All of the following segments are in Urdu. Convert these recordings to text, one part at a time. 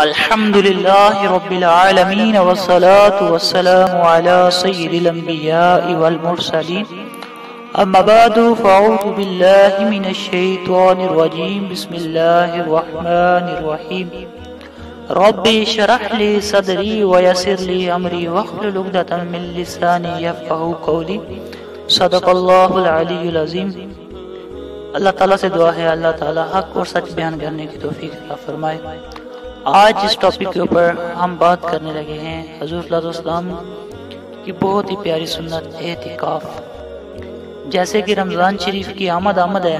الحمد لله رب العالمين والصلاة والسلام على سيد الأنبياء والمرسلين أما بعد فأعوذ بالله من الشيطان الرجيم بسم الله الرحمن الرحيم رب اشرح لي صدري ويسر لي أمري واحلل عقدة من لساني يفقهوا قولي صدق الله العلي العظيم۔ اللہ تعالیٰ سے دعا ہے اللہ تعالیٰ حق اور سچ بیان کرنے کی توفیق عطا فرمائے۔ آج اس ٹاپک کے اوپر ہم بات کرنے لگے ہیں حضور صلی اللہ علیہ وسلم کی بہت ہی پیاری سنت اعتکاف۔ جیسے کہ رمضان شریف کی آمد ہے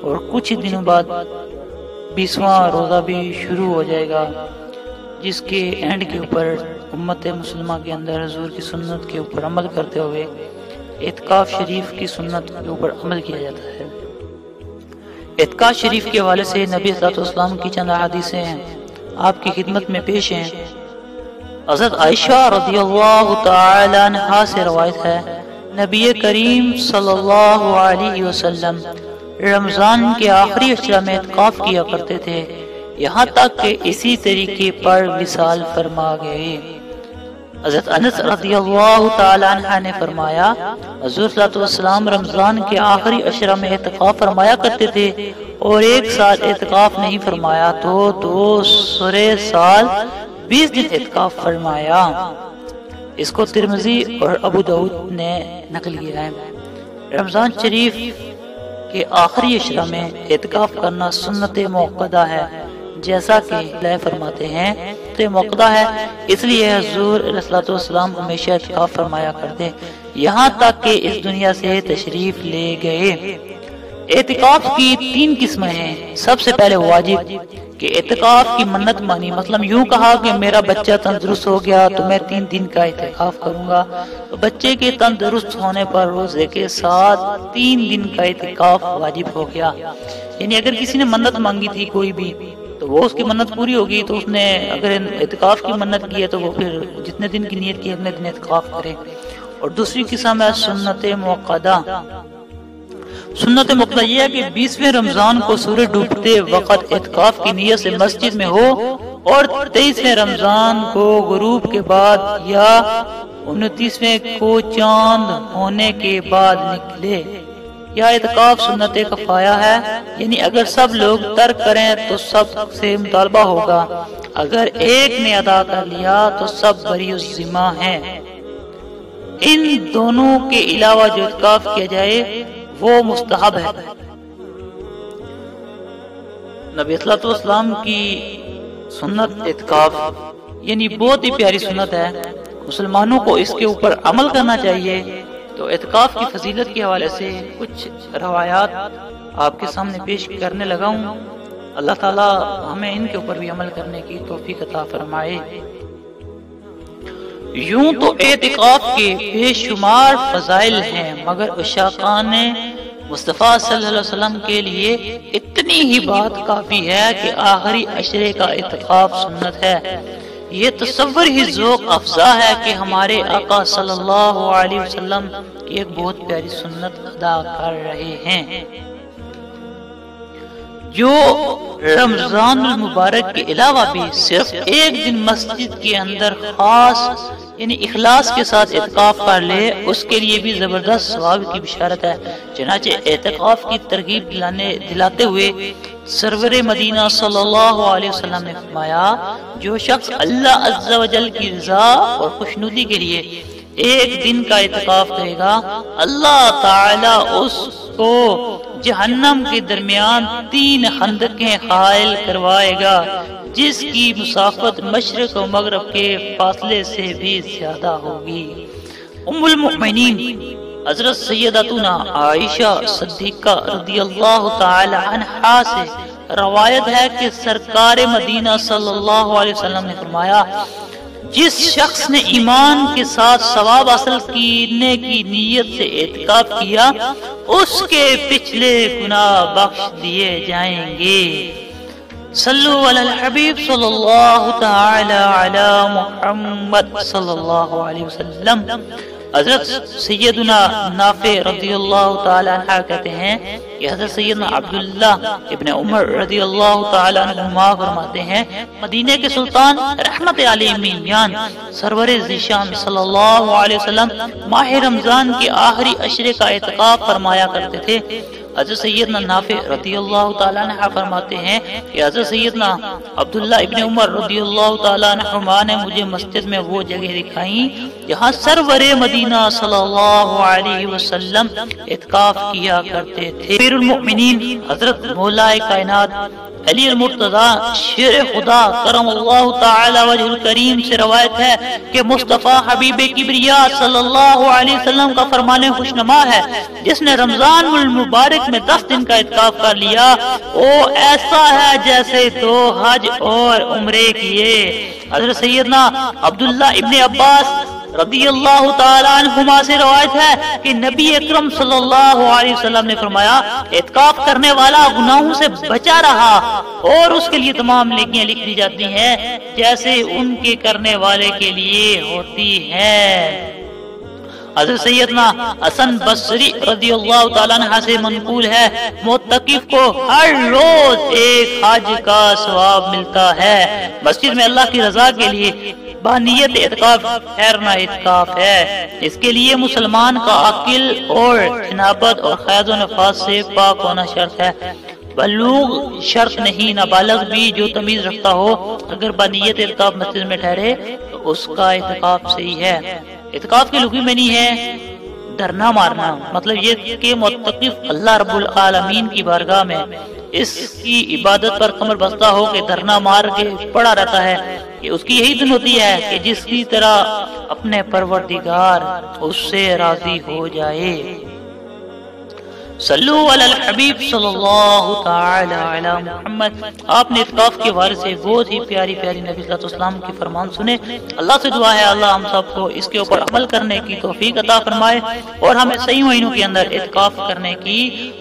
اور کچھ ہی دنوں بعد 20واں روزہ بھی شروع ہو جائے گا، جس کے اینڈ کے اوپر امت مسلمہ کے اندر حضور کی سنت کے اوپر عمل کرتے ہوئے اعتکاف شریف کی سنت کے اوپر عمل کیا جاتا ہے۔ اعتکاف شریف کے حوالے سے نبی صلی اللہ علیہ وسلم کی چند حدیثیں ہیں، آپ کی خدمت میں پیش ہیں۔ حضرت عائشہ رضی اللہ تعالی عنہا سے روایت ہے، نبی کریم صلی اللہ علیہ وسلم رمضان کے آخری عشرہ میں اعتکاف کیا کرتے تھے، یہاں تک کہ اسی طریقے پر وصال فرما گئے۔ حضرت انس رضی اللہ تعالی عنہ نے فرمایا، حضور صلی اللہ علیہ وسلم رمضان کے آخری عشرہ میں اعتکاف فرمایا کرتے تھے اور ایک سال اعتکاف نہیں فرمایا تو 2 سال 20 دن اعتکاف فرمایا۔ اس کو ترمذی اور ابو داؤد نے نقل کیا ہے۔ رمضان شریف کے آخری عشرہ میں اعتکاف کرنا سنت موقدہ ہے، جیسا کہ اللہ فرماتے ہیں تو موقدہ ہے، اس لیے حضور صلی اللہ علیہ وسلم ہمیشہ اعتکاف فرمایا کرتے یہاں تک کہ اس دنیا سے تشریف لے گئے۔ اعتکاف کی 3 قسمیں ہیں۔ سب سے پہلے واجب کہ اعتکاف کی منت مانی، مطلب یوں کہا کہ میرا بچہ تندرست ہو گیا تو میں 3 دن کا اعتکاف کروں گا، تو بچے کے تندرست ہونے پر روزے کے ساتھ 3 دن کا اعتکاف واجب ہو گیا۔ یعنی اگر کسی نے منت مانگی تھی کوئی بھی تو وہ اس کی منت پوری ہوگی، تو اس نے اگر اعتکاف کی منت کی ہے تو وہ پھر جتنے دن کی نیت کی اتنے دن اعتکاف کرے۔ اور دوسری قسم ہے سنت موقدہ۔ سنت موقدہ یہ ہے کہ 20ویں رمضان کو سورج ڈوبتے وقت اعتکاف کی نیت سے مسجد میں ہو اور 23ویں رمضان کو غروب کے بعد یا 29ویں کو چاند ہونے کے بعد نکلے۔ یا اعتکاف سنت کفایہ ہے، یعنی اگر سب لوگ ترک کریں تو سب سے مطالبہ ہوگا، اگر ایک نے ادا کر لیا تو سب بری الذمہ ہیں۔ ان دونوں کے علاوہ جو اعتکاف کیا جائے وہ مستحب ہے۔ نبی صلی اللہ علیہ وسلم کی سنت اعتکاف یعنی بہت ہی پیاری سنت ہے، مسلمانوں کو اس کے اوپر عمل کرنا چاہیے۔ تو اعتکاف کی فضیلت کے حوالے سے کچھ روایات آپ کے سامنے پیش کرنے لگا ہوں۔ اللہ تعالی ہمیں ان کے اوپر بھی عمل کرنے کی توفیق عطا فرمائے۔ یوں تو اعتکاف کے بے شمار فضائل ہیں، مگر عشاقان مصطفیٰ صلی اللہ علیہ وسلم کے لیے اتنی ہی بات کافی ہے کہ آخری عشرے کا اعتکاف سنت ہے۔ یہ تصور ہی ذوق افزا ہے کہ ہمارے آقا صلی اللہ علیہ وسلم کی ایک بہت پیاری سنت ادا کر رہے ہیں۔ جو رمضان المبارک کے علاوہ بھی صرف ایک دن مسجد کے اندر خاص یعنی اخلاص کے ساتھ اعتکاف کر لے، اس کے لیے بھی زبردست ثواب کی بشارت ہے۔ چنانچہ اعتکاف کی ترغیب دلاتے ہوئے سرور مدینہ صلی اللہ علیہ وسلم نے فرمایا، جو شخص اللہ عز و جل کی رضا اور خوشنودی کے لیے ایک دن کا اعتکاف کرے گا، اللہ تعالی اس کو جہنم کے درمیان 3 خندقیں حائل کروائے گا، جس کی مسافت مشرق و مغرب کے فاصلے سے بھی زیادہ ہوگی۔ ام المؤمنین حضرت سیدتنا عائشہ صدیقہ رضی اللہ تعالی عنہا سے روایت ہے کہ سرکار مدینہ صلی اللہ علیہ وسلم نے فرمایا، جس شخص نے ایمان کے ساتھ ثواب حاصل کرنے کی نیت سے اعتکاف کیا، اس کے پچھلے گناہ بخش دیے جائیں گے۔ صلو علی الحبیب صلی اللہ تعالی علی محمد صلی اللہ علیہ وسلم۔ حضرت سیدنا نافع رضی اللہ تعالی عنہ کہتے ہیں کہ حضرت سیدنا عبداللہ ابن عمر رضی اللہ تعالی عنہما فرماتے ہیں مدینے کے سلطان رحمت علیہ میان سرور ذیشان صلی اللہ علیہ وسلم ماہ رمضان کے آخری عشرے کا اعتکاف فرمایا کرتے تھے۔ حضرت سیدنا نافع رضی اللہ تعالیٰ عنہ فرماتے ہیں کہ حضرت سیدنا عبداللہ ابن عمر رضی اللہ تعالیٰ عنہما نے مجھے مسجد میں وہ جگہ دکھائیں جہاں سرور مدینہ صلی اللہ علیہ وسلم اعتکاف کیا کرتے تھے۔ امیر المؤمنین حضرت مولا کائنات علی المرتضی شیر خدا کرم اللہ تعالی وجہ الکریم سے روایت ہے کہ مصطفیٰ حبیب کبریا صلی اللہ علیہ وسلم کا فرمان خوشنما ہے جس نے رمضان المبارک میں 10 دن کا اعتکاف کر لیا وہ ایسا ہے جیسے 2 حج اور عمرے کیے۔ حضرت سیدنا عبداللہ ابن عباس رضی اللہ تعالیٰ عنہما سے روایت ہے کہ نبی اکرم صلی اللہ علیہ وسلم نے فرمایا اعتکاف کرنے والا گناہوں سے بچا رہا اور اس کے لیے تمام نیکیاں لکھ دی جاتی ہیں جیسے ان کے کرنے والے کے لیے ہوتی ہیں۔ حضرت سیدنا حسن بصری رضی اللہ تعالیٰ عنہ سے منقول ہے معتکف کو ہر روز ایک حج کا ثواب ملتا ہے۔ مسجد میں اللہ کی رضا کے لیے بانیت اعتکاف ٹھہرنا اعتکاف ہے۔ اس کے لیے مسلمان کا عقل اور جنابت اور خیز و نفاس سے پاک ہونا شرط ہے۔ بلوغ شرط نہیں، نابالغ بھی جو تمیز رکھتا ہو اگر بانیت اعتکاف مسجد میں ٹھہرے تو اس کا اعتکاف صحیح ہے۔ اعتکاف کی لغوی معنی ہے دھرنا مارنا، مطلب یہ کہ معتکف اللہ رب العالمین کی بارگاہ میں اس کی عبادت پر کمر بستہ ہو کے دھرنا مار کے پڑا رہتا ہے کہ اس کی یہی دن ہوتی ہے کہ جس کی طرح اپنے پروردگار اس سے راضی ہو جائے۔ صلو علی الحبیب صلی اللہ تعالی علی محمد۔ آپ نے اعتکاف کے بارے سے بہت ہی پیاری پیاری نبی صلی اللہ علیہ وسلم کے فرمان سنے۔ اللہ سے دعا ہے اللہ ہم سب کو اس کے اوپر عمل کرنے کی توفیق عطا فرمائے اور ہمیں صحیح مہینوں کے اندر اعتکاف کرنے کی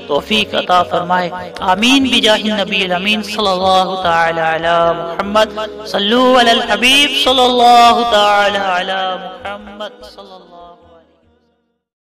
توفیق عطا فرمائے، آمین بجاہ النبی الامین صلی اللہ تعالی علی محمد۔ صلو علی الحبیب صلی اللہ تعالی علی محمد صلی اللہ